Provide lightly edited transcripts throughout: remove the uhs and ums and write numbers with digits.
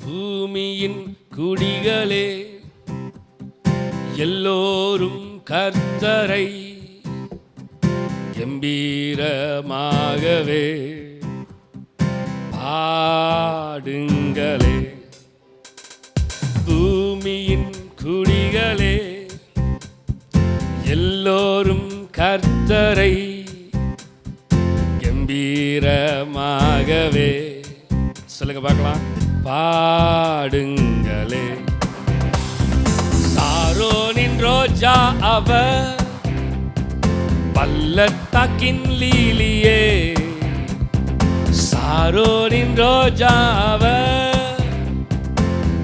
பூமியின் குடிகளே எல்லோரும் கர்த்தரை கம்பீரமாகவே பாடுங்களே. பூமியின் குடிகளே எல்லோரும் கர்த்தரை கம்பீரமாகவே சொல்லுங்க பார்க்கலாம். பாடுங்களே. சாரோனின் ரோஜா அவர், பள்ளத்தாக்கின் லீலியே. சாரோனின் ரோஜா அவர்,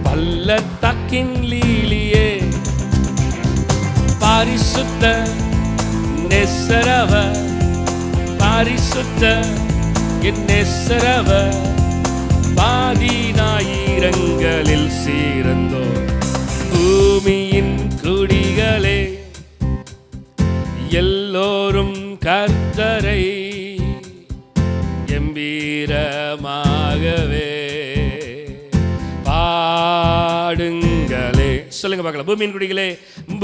பள்ளத்தாக்கின் லீலியே. பரிசுத்த நேசரவர், பரிசுத்த என் நேசரவர், பாதினாயிரங்களில் சீரந்தோர். பூமியின் குடிகளே எல்லோரும் கர்த்தரை கம்பீரமாகவே பாடுங்களே. சொல்லுங்க பார்க்கலாம். பூமியின் குடிகளே,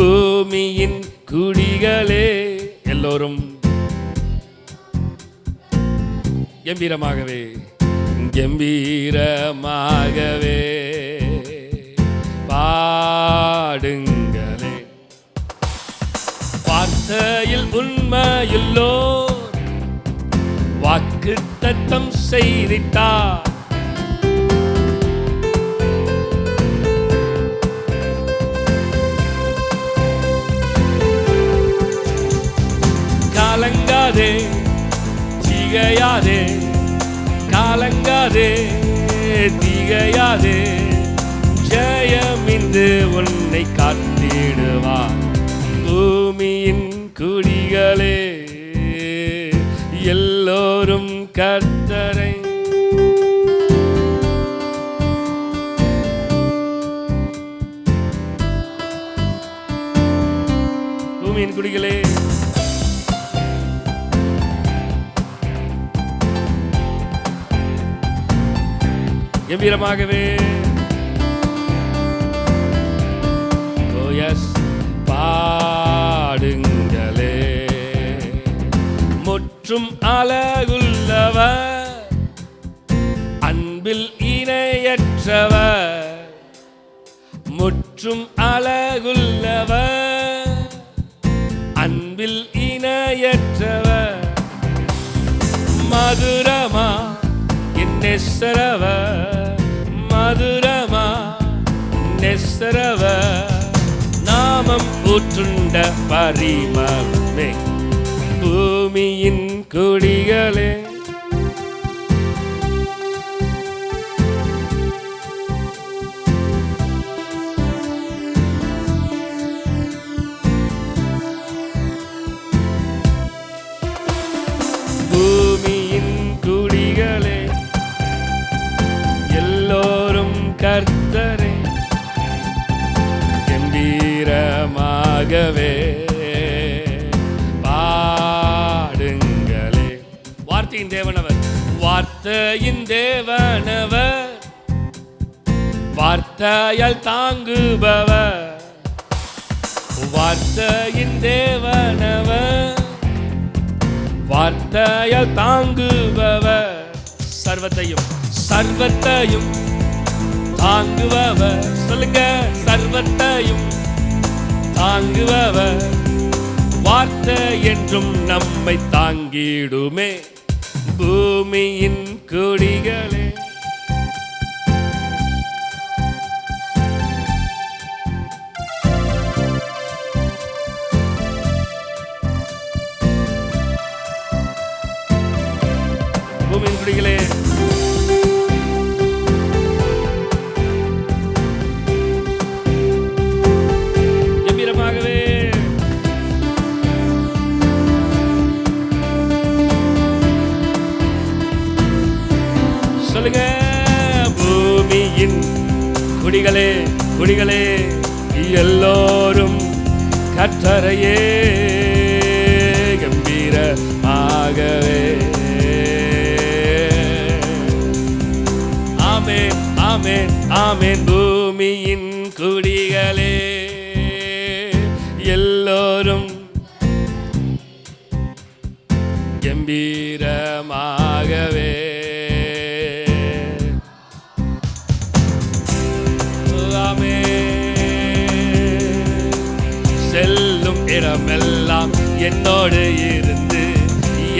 பூமியின் குடிகளே எல்லோரும் கம்பீரமாகவே கம்பீரமாகவே பாடுங்களே. வார்த்தையில் உண்மையுள்ளோர் வாக்குத்தத்தம் செய்திட்டார். காலங்காதே திகையாதே, காலங்காதே திகையாதே, ஜெயமிந்து உன்னை காத்திடுவார். பூமியின் குடிகளே எல்லோரும் கர்த்தரை பூமியின் குடிகளே கம்பீரமாகவே பாடுங்களே. முற்றும் அழகுள்ளவர், அன்பில் இணையற்றவர். முற்றும் அழகுள்ளவர், அன்பில் இணையற்றவர். மதுரமா என் நேசரவர், மதுரமா நேசரவர். நாமம் ஊற்றுண்ட பரிமளமே. பூமியின் குடிகளே பூமியின் குடிகளே எல்லோரும் கர்த்தரை கம்பீரமாகவே பாடுங்களே. வார்த்தையின் தேவனவர், வார்த்தையின் தேவனவர், வார்த்தையால் தாங்குபவர். வார்த்தையின் தேவனவர், வார்த்தையால் தாங்குபவர். சர்வத்தையும் சர்வத்தையும் தாங்குபவர். சொல்லுங்க, சர்வத்தையும் தாங்குபவர். வார்த்தை என்றும் நம்மை தாங்கிடுமே. பூமியின் குடிகளே பூமியின் குடிகளே கம்பீரமாகவே சொல்லுங்க. பூமியின் குடிகளே குடிகளே எல்லோரும் கர்த்தரையே கம்பீரமாகவே ஆமென் ஆமென் ஆமென். பூமியின் குடிகளே எல்லோரும் கம்பீரமாகவே செல்லும் இடமெல்லாம் என்னோடு இருந்து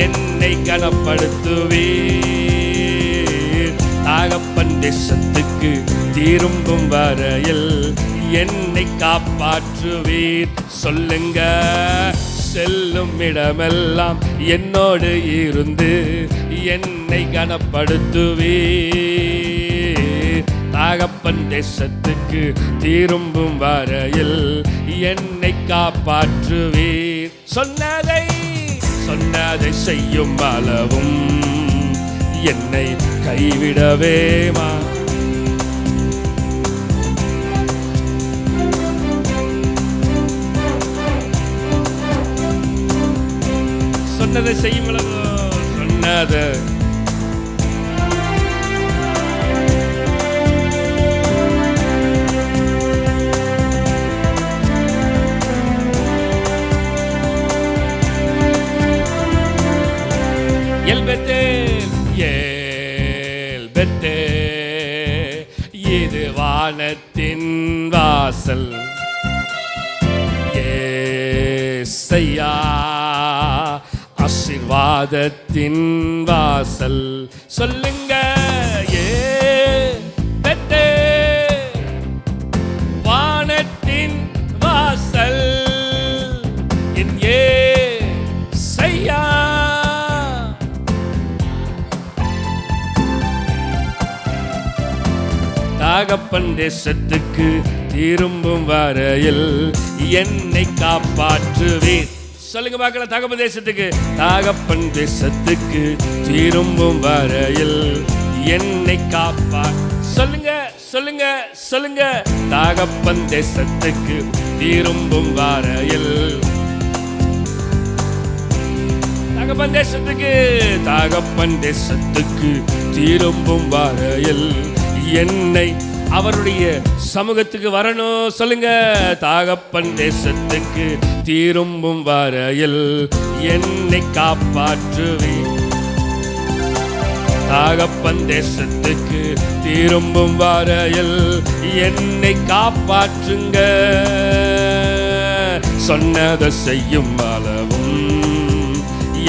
என்னை கனப்படுத்துவீர். தகப்பன் தேசத்துக்கு திரும்பும் வரையில் என்னை காப்பாற்றுவீர். சொல்லுங்க, செல்லும் இடமெல்லாம் என்னோடு இருந்து என்னை கனப்படுத்துவீர். தகப்பன் தேசத்துக்கு திரும்பும் வரையில் என்னை காப்பாற்றுவீர். சொன்னதை செய்யும் அளவும் என்னை கைவிடவே சொன்னதை செய்யும் அளவும் சொன்னதை இது வானத்தின் வாசல். ஏசையா ஆசீர்வாதத்தின் வாசல். சொல்லுங்க, வானத்தின் வாசல் என் ஏசையா. தகப்பன் தேசத்துக்கு திரும்பும் வரையில் என்னை காப்பாற்றுவீர். சொல்லுங்க பார்க்கலாம், தகப்பன் தேசத்துக்கு திரும்பும் வரையில் என்னை சொல்லுங்க சொல்லுங்க சொல்லுங்க. தகப்பன் தேசத்துக்கு திரும்பும் வரையில் தகப்பன் தேசத்துக்கு திரும்பும் வரையில் என்னை அவருடைய சமூகத்துக்கு வரணும். சொல்லுங்க, தகப்பன் தேசத்துக்கு திரும்பும் வரையில் என்னை காப்பாற்றுவீர். தகப்பன் தேசத்துக்கு திரும்பும் வரையில் என்னை காப்பாற்றுங்க. சொன்னதை செய்யும் அளவும்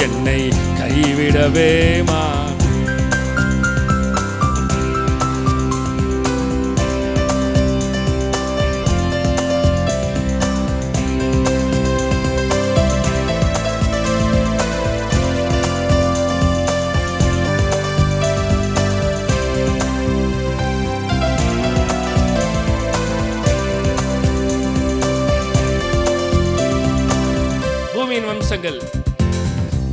என்னை கைவிடவே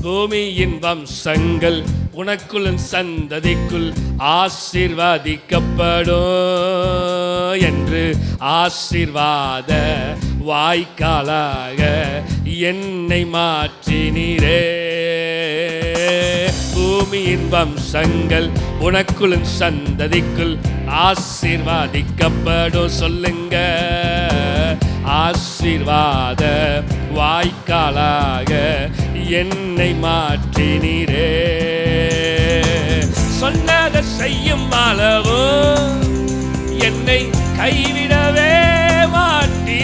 பூமியின் வம்சங்கள் உனக்குள் சந்ததிக்குள் ஆசீர்வதிக்கப்படும் என்று ஆசீர்வாத வாய்க்காலாக என்னை மாற்றினீரே. பூமியின் வம்சங்கள் உனக்குள் சந்ததிக்குள் ஆசீர்வதிக்கப்படும். சொல்லுங்க, ஆசீர்வாத வாய்க்காலாக என்னை மாற்றினீரே. சொன்னதை செய்யும் அளவு என்னை கைவிடவே மாட்டீ.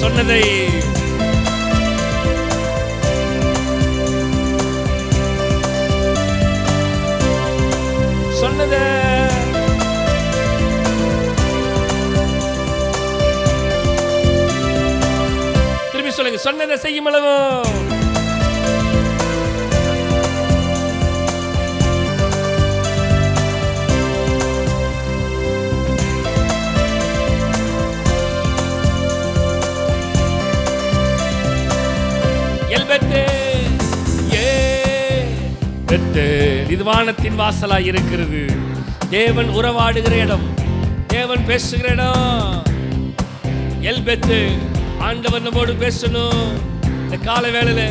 சொன்னதை திரும்பி சொல்லுங்க, சொன்னதை செய்யும் அளவு இது வானத்தின் வாசலாய் இருக்கிறது. தேவன் உறவாடுகிற இடம், தேவன் பேசுகிற இடம். எல்பெத்து, ஆண்டவர் நம்மோடு பேசணும். இந்த காலை வேளையில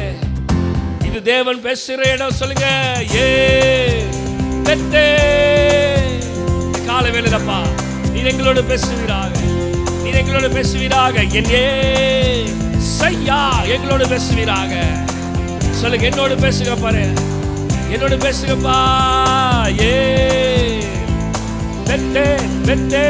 இது தேவன் பேசுற இடம். சொல்லுங்க, ஏ பெத்தே. இந்த காலை வேளையிலப்பா நீர் எங்களோடு பேசுவீராக, நீர் எங்களோடு பேசுவீராக. என் ஏசையா எங்களோடு பேசுவீராக. சொல்லுங்க, என்னோடு பேசுங்க பாரு, என்னோடு பேசுங்கப்பா. ஏ பெத்தே பெத்தே.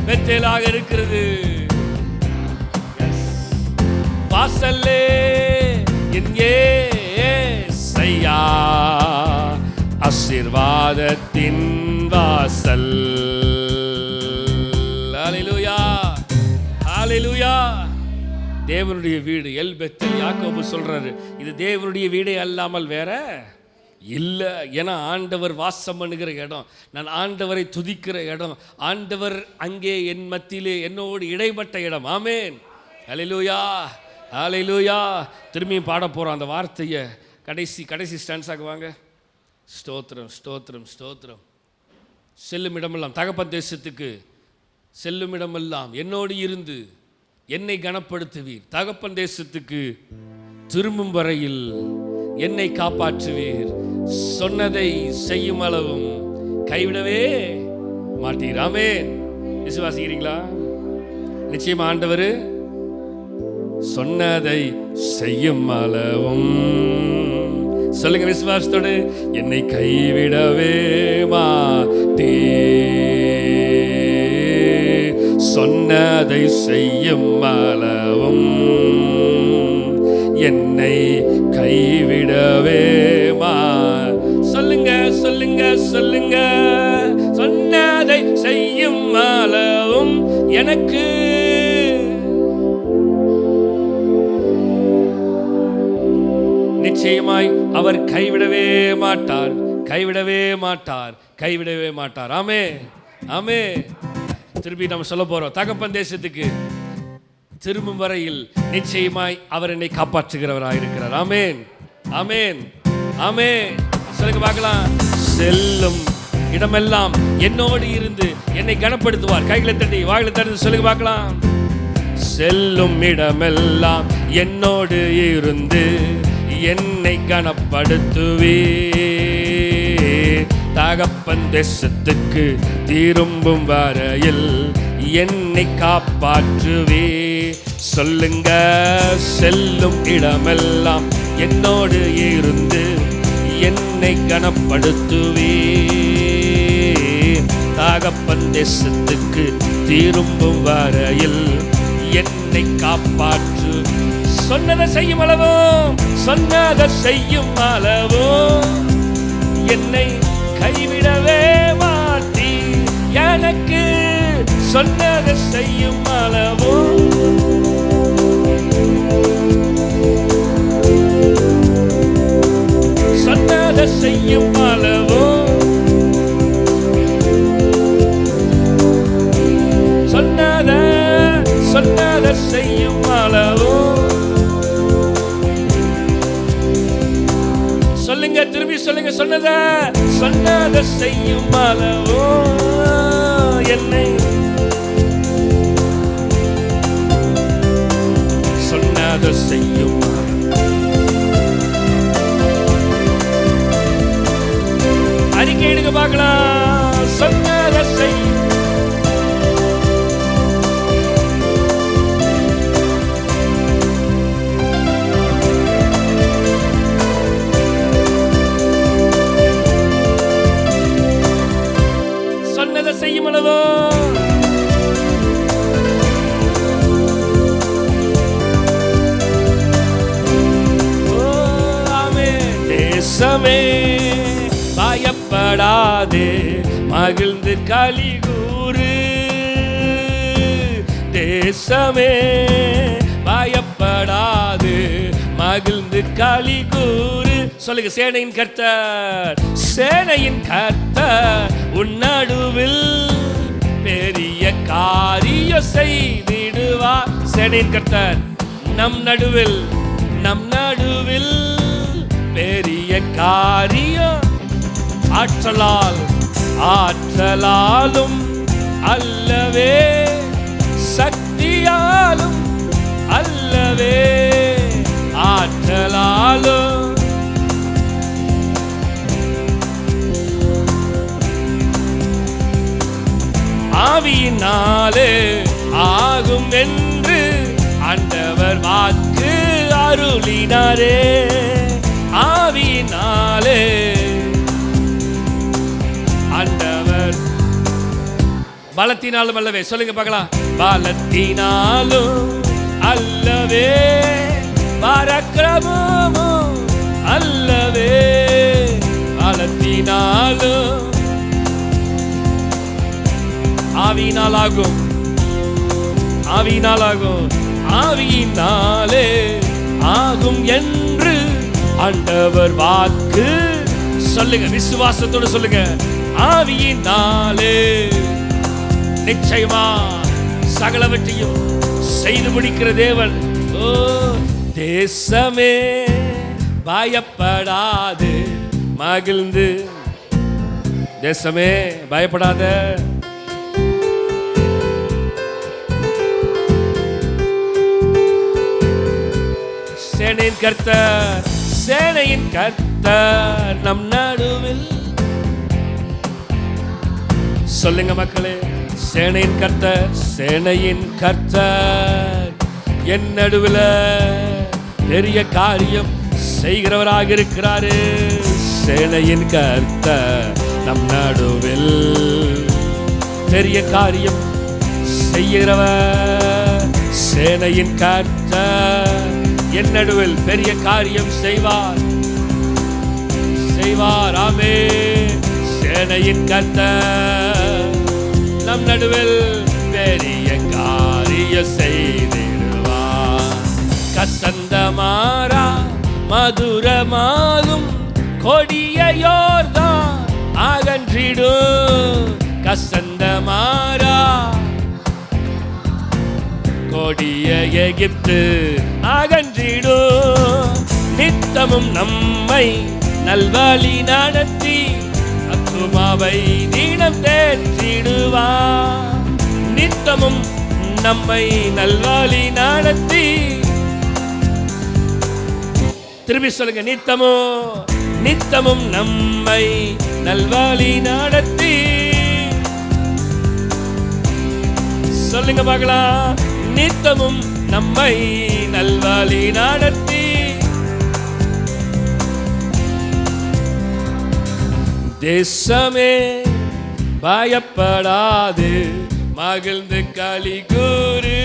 பெத்தேலாக இருக்கிறது வாசல்லே என் ஏசையா, ஆசீர்வாதத்தின் வாசல். ஹல்லேலூயா, ஹல்லேலூயா. தேவனுடைய வீடு எல் பெத்தேல். யாக்கோபு சொல்றாரு, இது தேவனுடைய வீடே அல்லாமல் வேற இல்லை. ஏன்னா ஆண்டவர் வாசம் பண்ணுகிற இடம், நான் ஆண்டவரை துதிக்கிற இடம், ஆண்டவர் அங்கே என் மத்தியிலே என்னோடு இடைப்பட்ட இடம். ஆமேன், ஹல்லேலூயா, ஹல்லேலூயா. திரும்பியும் பாட போகிறோம் அந்த வார்த்தையை. கடைசி ஸ்டான்ஸாக வாங்க. ஸ்தோத்திரம், ஸ்தோத்திரம், ஸ்தோத்திரம். செல்லும் இடமெல்லாம், தகப்பன் தேசத்துக்கு செல்லும் இடமெல்லாம் என்னோடு இருந்து என்னை கனப்படுத்துவீர். தகப்பன் தேசத்துக்கு திரும்பும் வரையில் என்னை காப்பாற்றுவீர். சொன்னதை செய்யும் அளவும் கைவிடவே மாட்டீர். ஆமென். விசுவாசிக்கிறீங்களா? நிச்சயமா ஆண்டவர் சொன்னதை செய்யும் அளவும், சொல்லுங்க விசுவாசத்தோடு, என்னை கைவிடவே மாட்டீர். சொன்னதை செய்யும் அளவும் என்னை கைவிடவே சொல்லுங்க, சொல்லுங்க, சொல்லுங்க. சொன்னதை செய்யும் அளவும் எனக்கு நிச்சயமாய் அவர் கைவிடவே மாட்டார், கைவிடவே மாட்டார், கைவிடவே மாட்டார். ஆமே, ஆமே. திருப்பி நம்ம சொல்ல போறோம், தகப்பன் தேசத்துக்கு திரும்பும் வரையில் நிச்சயமாய் அவர் என்னை காப்பாற்றுகிறவராக இருக்கிறார். ஆமேன், ஆமேன், ஆமேன். சொல்லுங்க பார்க்கலாம். செல்லும் இடமெல்லாம் என்னோடு இருந்து என்னை கனப்படுத்துவார். கைகளை தட்டி வாயில தட்டி சொல்லுங்க பார்க்கலாம். செல்லும் இடமெல்லாம் என்னோடு இருந்து என்னை கனப்படுத்துவே. தகப்பன் தேசத்துக்கு திரும்பும் வரையில் என்னை காப்பாற்றுவே. சொல்லுங்க, செல்லும் இடமெல்லாம் என்னோடு இருந்து என்னை கனப்படுத்துவே. தகப்பன் தேசத்துக்கு திரும்பும் வரையில் என்னை காப்பாற்று. சொன்னதை செய்யும் அளவும், சொன்னதை செய்யும் அளவும் என்னை கைவிடவே மாட்டீ. எனக்கு சொன்னதை செய்யும் அளவும் சொன்னதை செய்யும் அளவும் சொன்னதை செய்யும் அளவும். சொல்லுங்க, திரும்பி சொல்லுங்க. சொன்னதை செய்யும் அளவும் என்னை சொன்னதை செய்யும். அறிக்கை எடுக்க பார்க்கலாம். சொன்னதை செய்யும். சொன்னதை செய்யும் அளவோ தேசமே பயப்படாதே, மகிழ்ந்து களிகூறு. தேசமே பயப்படாது, மகிழ்ந்து களிகூறு. சொல்லுங்க, சேனையின் கர்த்தர், சேனையின் கர்த்தர் உன் நடுவில் பெரிய காரியம் செய்திடுவார். சேனையின் கர்த்தர் நம் நடுவில், நம் நடுவில் பெரிய காரியம். ஆற்றலாலும் அல்லவே, சக்தியாலும் அல்லவே, ஆற்றலாலும் ஆவியினாலே ஆகும் என்று ஆண்டவர் வாக்கு அருளினாரே. ஆவியினாலே ஆண்டவர் பலத்தினாலும் அல்லவே. சொல்லுங்க பார்க்கலாம். பலத்தினாலும் அல்லவே, பராக்கிரமமும் அல்லவே, பலத்தினாலும் ஆவியினாலாகும், ஆவியினாலாகும், ஆவியினாலே ஆகும் என்று ஆண்டவர் வாக்கு. சொல்லுங்க, விசுவாசத்தோடு சொல்லுங்க. ஆவியினாலே நிச்சயமா சகலவற்றையும் செய்து முடிக்கிற தேவன். ஓ தேசமே பயப்படாது மகிழ்ந்து, தேசமே பயப்படாத, சேனையின் கர்த்தர், சேனையின் கர்த்தர் நம் நடுவில். சொல்லுங்க மக்களே, சேனையின் கர்த்தர், சேனையின் கர்த்தர் என் நடுவில் பெரிய காரியம் செய்கிறவராக இருக்கிறாரு. சேனையின் கர்த்தர் நம் நடுவில் பெரிய காரியம் செய்கிறவர். சேனையின் கர்த்தர் என் நடுவில் பெரிய காரியம் செய்வார், செய்வார். ஆமே. சேனையின் கர்த்தர் நம் நடுவில் பெரிய காரியம் செய்திடுவார். கசந்த மாறா மதுரமாகும் கொடிய யோர்தான் அகன்றிடும். கசந்த மாறா கொடிய எகிப்து அகன்றிடும். நித்தமும் நம்மை நல்வழி நடத்தி அத்துமாவை நீடம் தேற்றிடுவார். நித்தமும் நம்மை நல்வழி நடத்தி. திரும்பி சொல்லுங்க, நித்தமும் நம்மை நல்வழி நடத்தி. சொல்லுங்க பார்க்கலாம். நித்தமும் நம்மை நல்வழி நடத்தி. தேசமே பயப்படாது மகிழ்ந்து களி கூறு.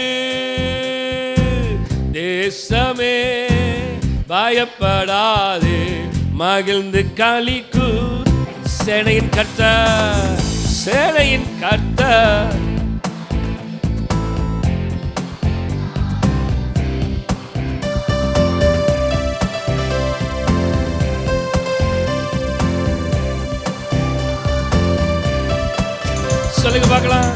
தேசமே பயப்படாது மகிழ்ந்து களி கூறு. சேனையின் கர்த்தர், சேனையின் கர்த்தர் சொல்லுங்க பார்க்கலாம்.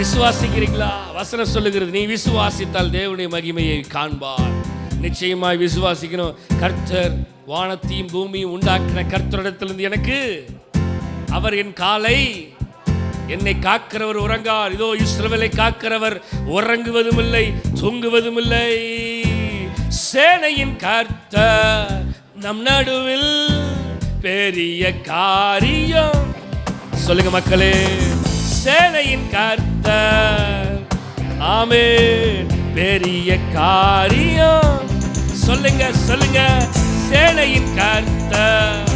விசுவாசிக்கிறீங்களா? வசனம் சொல்லுகிறது, நீ விசுவாசித்தால் தேவனுடைய மகிமையை காண்பார். நிச்சயமாய் விசுவாசிக்கணும். கர்த்தர் வானத்தையும் பூமியும் உண்டாக்கின கர்த்தரிடத்திலிருந்து எனக்கு அவர் என் காலை என்னை காக்கிறவர் உறங்கார். இதோ இஸ்ரவேலை காக்கிறவர் உறங்குவதும் இல்லை தூங்குவதும் இல்லை. சேனையின் கர்த்தர் நம் நடுவில் பெரிய காரியம். சொல்லுங்க மக்களே, சேனையின் கர்த்தர் ஆமென் பெரிய காரியம். சொல்லுங்க சொல்லுங்க, சேனையின் கர்த்தர்.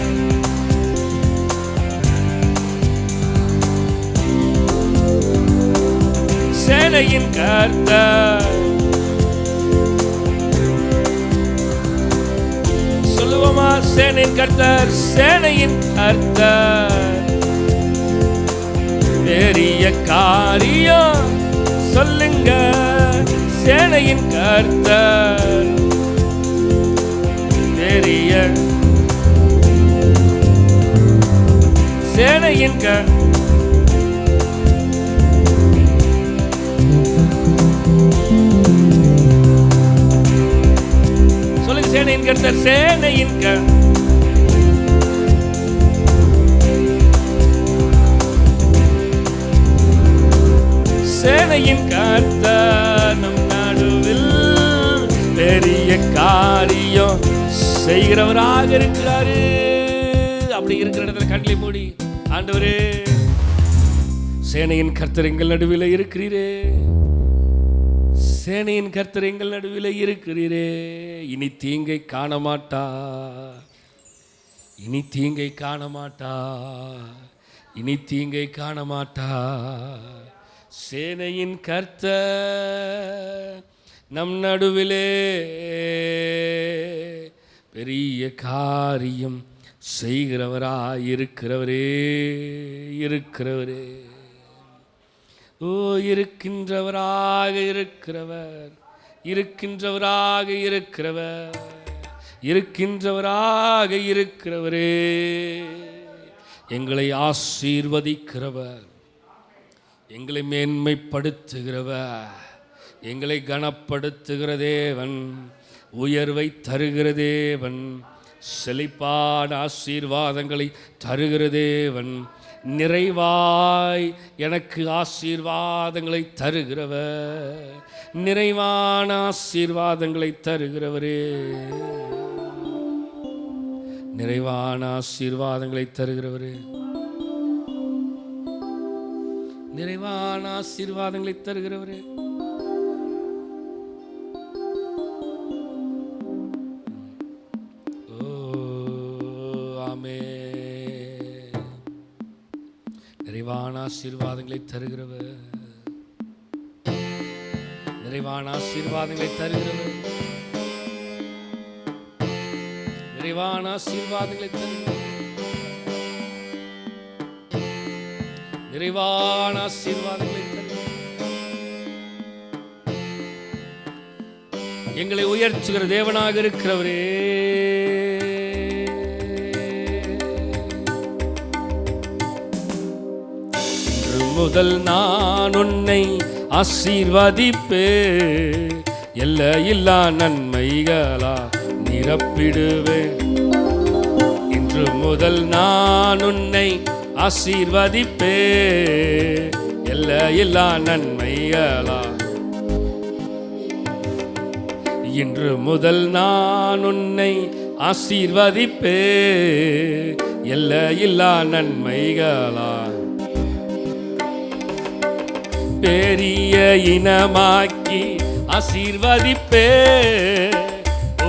சேனையின் கர்த்தர் சேனையின் கர்த்தர், சேனையின் கர்த்தர் பெரிய காரியம் சொல்லுங்க. சேனையின் கர்த்தர் பெரிய சேனையின் சொல்லுங்க. சேனையின் கர்த்தர், சேனையின் சேனையின் கர்த்தர் நம் நடுவில் பெரிய காரியம் செய்கிறவராக இருக்கிறாரு. அப்படி இருக்கிற இடத்துல கண்களை மூடி, ஆண்டவரே சேனையின் கர்த்தர் எங்கள் நடுவில் இருக்கிறீரே, சேனையின் கர்த்தர் எங்கள் நடுவில் இருக்கிறீரே, இனி தீங்கை காண மாட்டா, இனி தீங்கை காண மாட்டா, இனி தீங்கை காண மாட்டா. சேனையின் கர்த்தர் நம் நடுவிலே பெரிய காரியம் செய்கிறவராயிருக்கிறவரே, இருக்கிறவரே. ஓ இருக்கின்றவராக இருக்கிறவர், இருக்கின்றவராக இருக்கிறவர், இருக்கின்றவராக இருக்கிறவரே. எங்களை ஆசீர்வதிக்கிறவர், எங்களை மேன்மைப்படுத்துகிறவர், எங்களை கனப்படுத்துகிற தேவன், உயர்வை தருகிற தேவன், செழிப்பான ஆசீர்வாதங்களை தருகிற தேவன், நிறைவாய் எனக்கு ஆசீர்வாதங்களை தருகிறவர், நிறைவான ஆசீர்வாதங்களை தருகிறவரே, நிறைவான ஆசீர்வாதங்களை தருகிறவரே, நிறைவான ஆசீர்வாதங்களை தருகிறவரே. நிறைவான ஆசீர்வாதங்களை தருகிறவர், நிறைவான ஆசீர்வாதங்களை தருகிறவர், நிறைவான ஆசீர்வாதங்களை தருகிறவர், நிறைவான ஆசீர்வாதங்களை தருகிறவர். எங்களை உயர்த்துகிற தேவனாக இருக்கிறவரே, முதல் நான் உன்னை ஆசீர்வதிப்பே, எல்லையில்லா நன்மைகளா நிரப்பிடுவேன். இன்று முதல் நான் உன்னை ஆசீர்வதிப்பே, எல்லையில்லா நன்மைகளா. இன்று முதல் நான் உன்னை ஆசீர்வதிப்பே, எல்லையில்லா நன்மைகளா. பெரிய இனமாக்கி ஆசீர்வதிப்பே,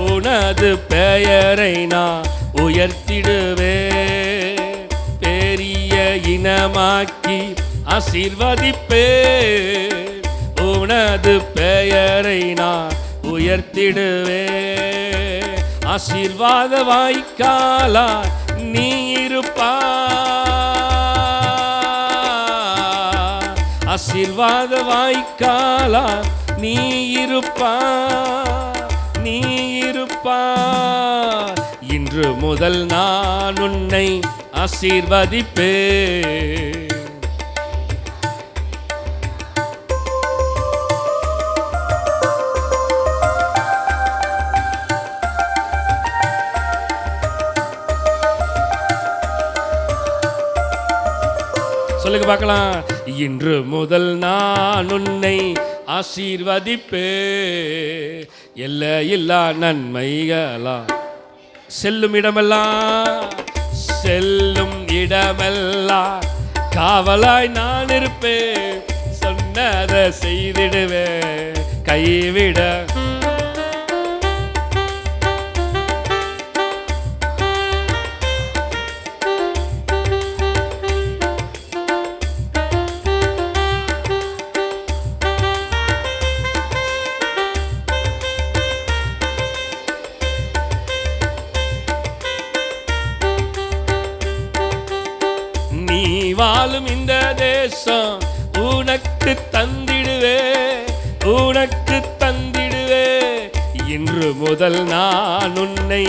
உனது பெயரை நான் உயர்த்திடுவே. பெரிய இனமாக்கி ஆசீர்வதிப்பே, உனது பெயரை நான் உயர்த்திடுவே. ஆசீர்வாத வாய்க்காலா நீ இருப்பா, ஆசீர்வாத வாய்க்காலா நீ இருப்பா, நீ இருப்பா. இன்று முதல் நான் உன்னை ஆசீர்வதிப்பே. சொல்லுங்க பார்க்கலாம். இன்று முதல் நான் உன்னை ஆசீர்வதிப்பே, எல்லையில்லா நன்மைகளா. செல்லும் இடமெல்லாம், செல்லும் இடமெல்லாம் காவலாய் நான் இருப்பேன். சொன்னதை செய்திடுவேன், கைவிட வாழும் இந்த தேசம் உனக்கு தந்திடுவே, உனக்கு தந்திடுவே. இன்று முதல் நான் உன்னை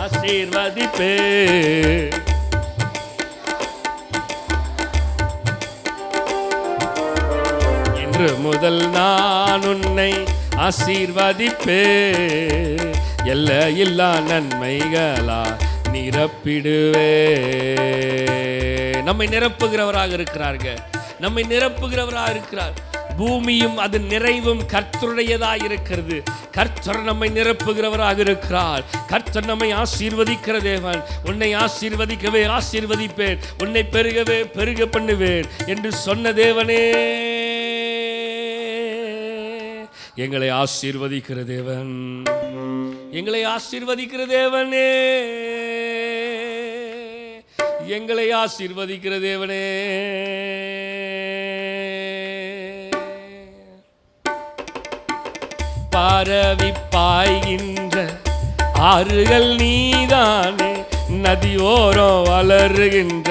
ஆசீர்வதிப்பே. இன்று முதல் நான் உன்னை ஆசீர்வதிப்பே. எல்லையில்லா நன்மைகளா நிரப்பிடுவே. நம்மை நிரப்புகிறவராக இருக்கிறார்கள், நம்மை நிரப்புகிறவராக இருக்கிறார். பூமியும் அது நிறைவும் கர்த்தருடையதாக இருக்கிறது. கர்த்தர் நம்மை நிரப்புகிறவராக இருக்கிறார். கர்த்தர் நம்மை ஆசீர்வதிக்கிற தேவன். உன்னை ஆசீர்வதிக்கவே ஆசீர்வதிப்பேன், உன்னை பெருகவே பெருக பண்ணுவேன் என்று சொன்ன தேவனே, எங்களை ஆசீர்வதிக்கிற தேவன், எங்களை ஆசீர்வதிக்கிற தேவனே, எங்களை ஆசீர்வதிக்கிற தேவனே. பரவி பாய்கின்ற ஆறுகள் நீதானே, நதியோரம் வளருகின்ற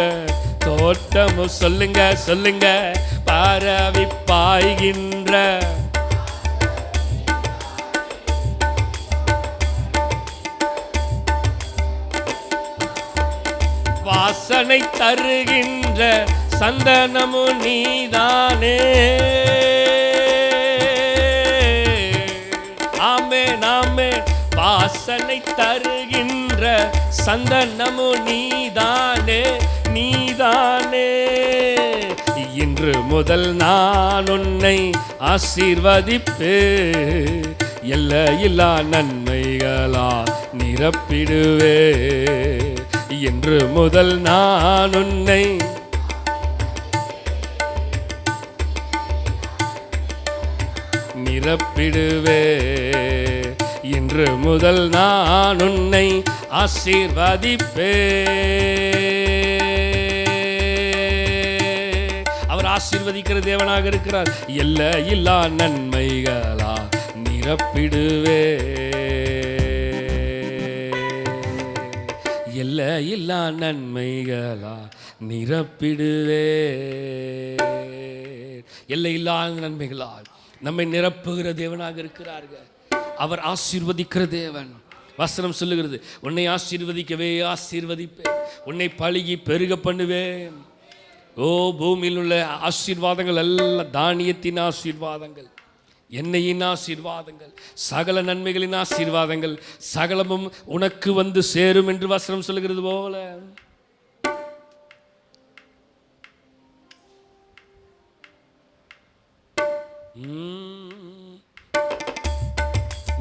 தோட்டமும். சொல்லுங்க சொல்லுங்க. பரவி பாய்கின்ற வாசனை தருகின்ற சந்தனமும் நீதானே. வாசனை தருகின்ற சந்தனமும் நீதானே, நீதானே. இன்று முதல் நான் உன்னை ஆசீர்வதிப்பே. எல்லையில்லா நன்மைகளா நிரப்பிடுவே. இன்று முதல் நான் உன்னை நிரப்பிடுவே. இன்று முதல் நான் உன்னை ஆசீர்வதிப்பே. அவர் ஆசீர்வதிக்கிற தேவனாக இருக்கிறார். எல்லையில்லா நன்மைகளா நிரப்பிடுவே. எல்லையில்லா நன்மைகளா நிரப்பிடுவே. எல்லையில்லாத நன்மைகளால் நம்மை நிரப்புகிற தேவனாக இருக்கிறார்கள். அவர் ஆசீர்வதிக்கிற தேவன். வசனம் சொல்லுகிறது, உன்னை ஆசீர்வதிக்கவே ஆசீர்வதிப்பேன், உன்னை பழுகி பெருக பண்ணுவேன். ஓ, பூமியில் உள்ள ஆசீர்வாதங்கள் எல்லாம் தானியத்தின் ஆசீர்வாதங்கள், எண்ணெயின் ஆசீர்வாதங்கள், சகல நன்மைகளின் ஆசீர்வாதங்கள் சகலமும் உனக்கு வந்து சேரும் என்று வசனம் சொல்லுகிறது போல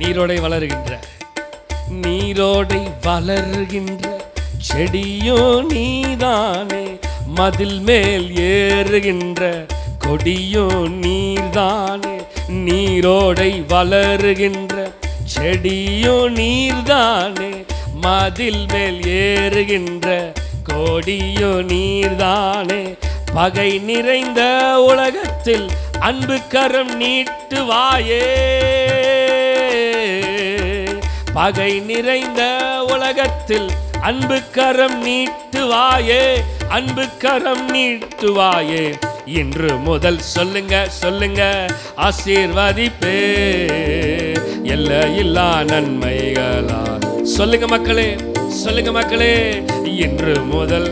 நீரோடை வளருகின்ற, நீரோடை வளருகின்ற செடியோ நீதானே, மதில் மேல் ஏறுகின்ற கொடியோ நீர்தானே. நீரோடை வளருகின்ற செடியோ நீர்தானே, மதில் மேல் ஏறுகின்ற கொடியோ நீர்தானே. பகை நிறைந்த உலகத்தில் அன்பு கரம் நீட்டுவாயே. பகை நிறைந்த உலகத்தில் அன்பு கரம் நீட்டுவாயே, அன்பு கரம் நீட்டுவாயே. இன்று முதல் சொல்லுங்க சொல்லுங்க, ஆசீர்வதிப்பே. எல்லையில்லா நன்மைகளா. சொல்லுங்க மக்களே, சொல்லுங்க மக்களே. இன்று முதல்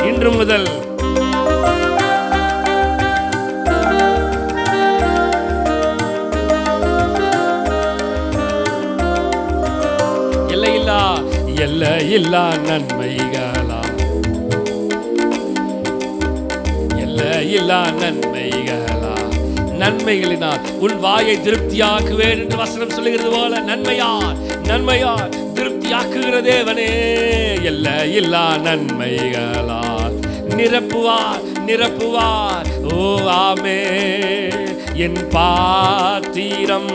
இன்று முதல் எல்லையில்லா நன்மைகளா, எல்லையில்லா நன்மைகளா. நன்மைகளினால் உன் வாயை திருப்தியாக்குவேன் என்று வசனம் சொல்லுகிறது போல, நன்மையால் நன்மையால் திருப்தியாக்குகிற தேவனே. எல்லையில்லா நன்மைகளால் நிரப்புவார் நிரப்புவார். ஓ ஆமே. என் பாத்திரம்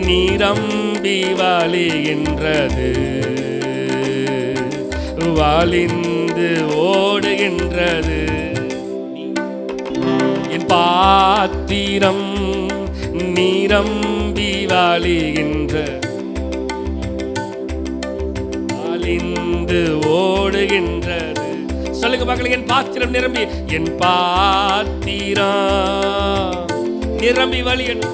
நிரம்பி வழிகின்றது, வழிந்து ஓடுகின்றது. என் பாத்திரம் நிரம்பி நிரம்பி வழிகின்ற அழிந்து ஓடுகின்றது. சொல்லுங்க பார்க்கலாம், என் பாத்திரம் நிரம்பி, என் பாத்திரம் நிரம்பி வழிகின்ற.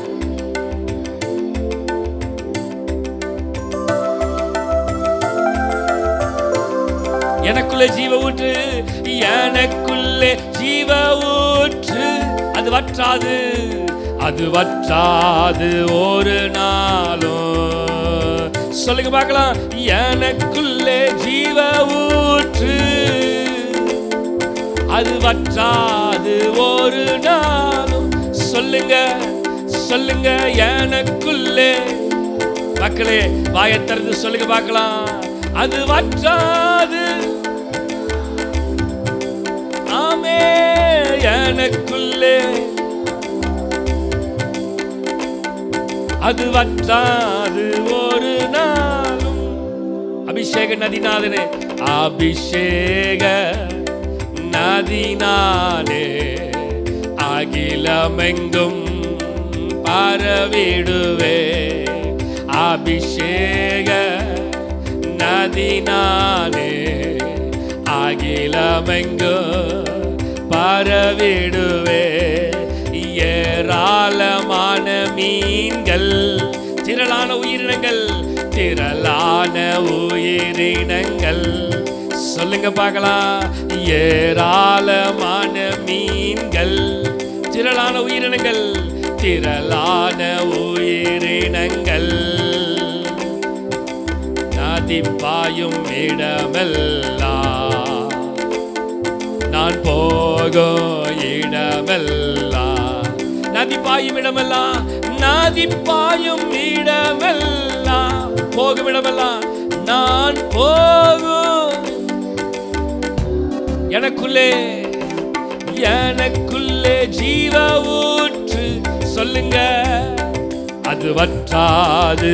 எனக்குள்ளே ஜீவ ஊற்று, எனக்குள்ளே ஜீவ ஊற்று, அது வற்றாது, அது வற்றாது ஒரு நாளும். சொல்லுங்க பார்க்கலாம், எனக்குள்ளே ஜீவ ஊற்று, அது வற்றாது ஒரு நாளும். சொல்லுங்க சொல்லுங்க, எனக்குள்ளே. மக்களே வாயை திறந்து சொல்லுங்க பார்க்கலாம், அது வற்றாது. ஆமே, எனக்குள்ளே அது வற்றாது ஒரு நாளும். அபிஷேக நதிநாதனே, அபிஷேக நதினானே, அகிலமெங்கும் பரவிடுவே. அபிஷேக நதினானே, அகிலமெங்கும் பரவிடுவே. ஏராளமான மீன்கள், திரளான உயிரினங்கள், திரளான உயிரினங்கள். சொல்லுங்க பார்க்கலாம், ஏராளமான மீன்கள், திரளான உயிரினங்கள், திரளான உயிரினங்கள். நதி பாயும் இடமெல்லாம், நான் போகும் இடமெல்லாம், நதி பாயும் இடமெல்லாம், நதி பாயும் இடமெல்லாம், போகும் இடமெல்லாம், நான் போகும். எனக்குள்ளே எனக்குள்ளே ஜீவ ஊற்று. சொல்லுங்க, அது வற்றாது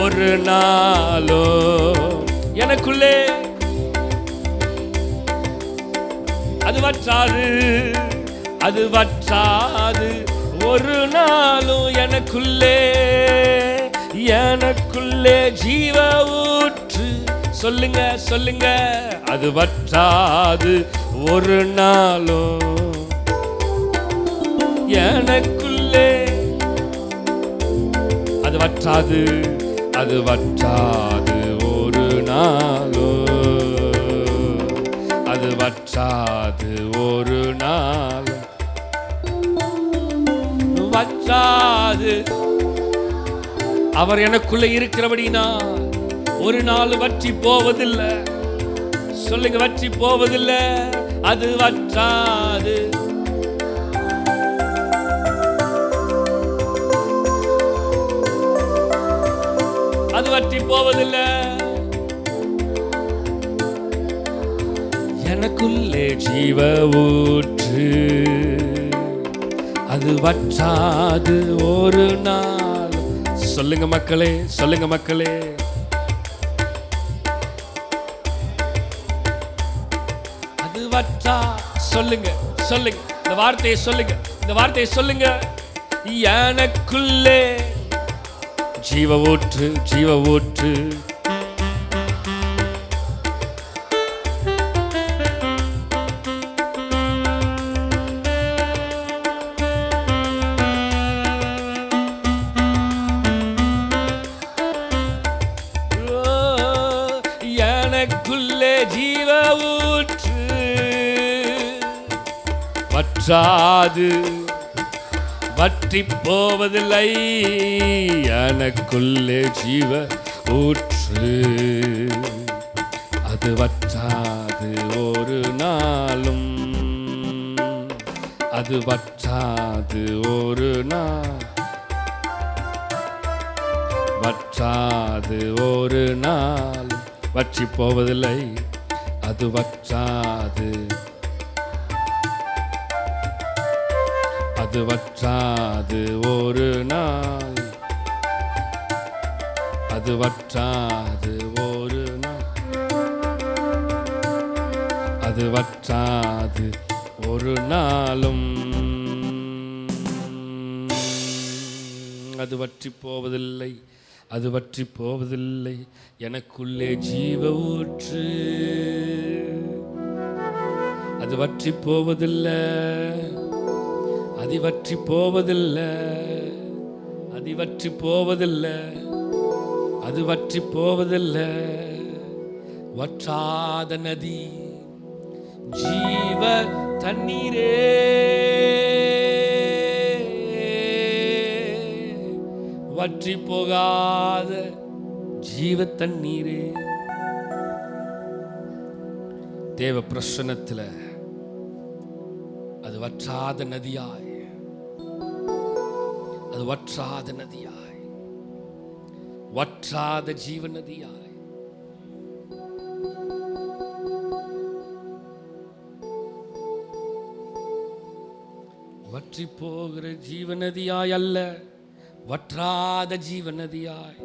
ஒரு நாளோ. எனக்குள்ளே அது வற்றாது, அது வற்றாது ஒரு நாளும். எனக்குள்ளே எனக்குள்ளே ஜீவ ஊற்று. சொல்லுங்க சொல்லுங்க, அது வற்றாது ஒரு நாளும். எனக்குள்ளே அது வற்றாது, அது வற்றாது ஒரு நாளும், அது வற்றாது ஒரு நாள், வற்றாது. அவர் எனக்குள்ளே இருக்கிறபடினா ஒரு நாள் வற்றி போவதில்லை. சொல்லுங்க, வற்றி போவதில்லை, அது வற்றாது. அது வற்றி போவதில்லை. எனக்குள்ளே ஜீவ ஊற்று, அது வற்றாது ஒரு நாள். சொல்லுங்க மக்களே, சொல்லுங்க மக்களே, அது வற்றா. சொல்லுங்க சொல்லுங்க, இந்த வார்த்தையை சொல்லுங்க, இந்த வார்த்தையை சொல்லுங்க. எனக்குள்ளே ஜீவ ஊற்று, ஜீவ ஊற்று. எனக்குள்ளே ஜீவ ஊற்று, வற்றாது, வற்றி போவதில்லை. எனக்குள்ளே ஜீவ ஊற்று, அது வற்றாது ஒரு நாளும், அது வற்றாது ஒரு நாள், வற்றாது ஒரு நாள், வற்றி போவதில்லை. அது வற்றாது, அது வற்றாது ஒரு நாள், அது வற்றாது ஒரு நாள், அது வற்றாது ஒரு நாளும். அது வற்றி போவதில்லை, அது வற்றி போவதில்லை, எனக்குள்ளே ஜீவ ஊற்று. அது வற்றி போவதில்லை, அது வற்றி போவதில்லை, அது வற்றி போவதில்லை, அது வற்றி போவதில்லை. வற்றாத நதி, ஜீவ தண்ணீரே, வற்றி போகாத ஜீவ தண்ணீரே. தேவ பிரசன்னத்தில் அது வற்றாத நதியாய், அது வற்றாத நதியாய், வற்றாத ஜீவ நதியாய், வற்றி போகிற ஜீவநதியாய் அல்ல, வற்றாத ஜீவநதியாய்.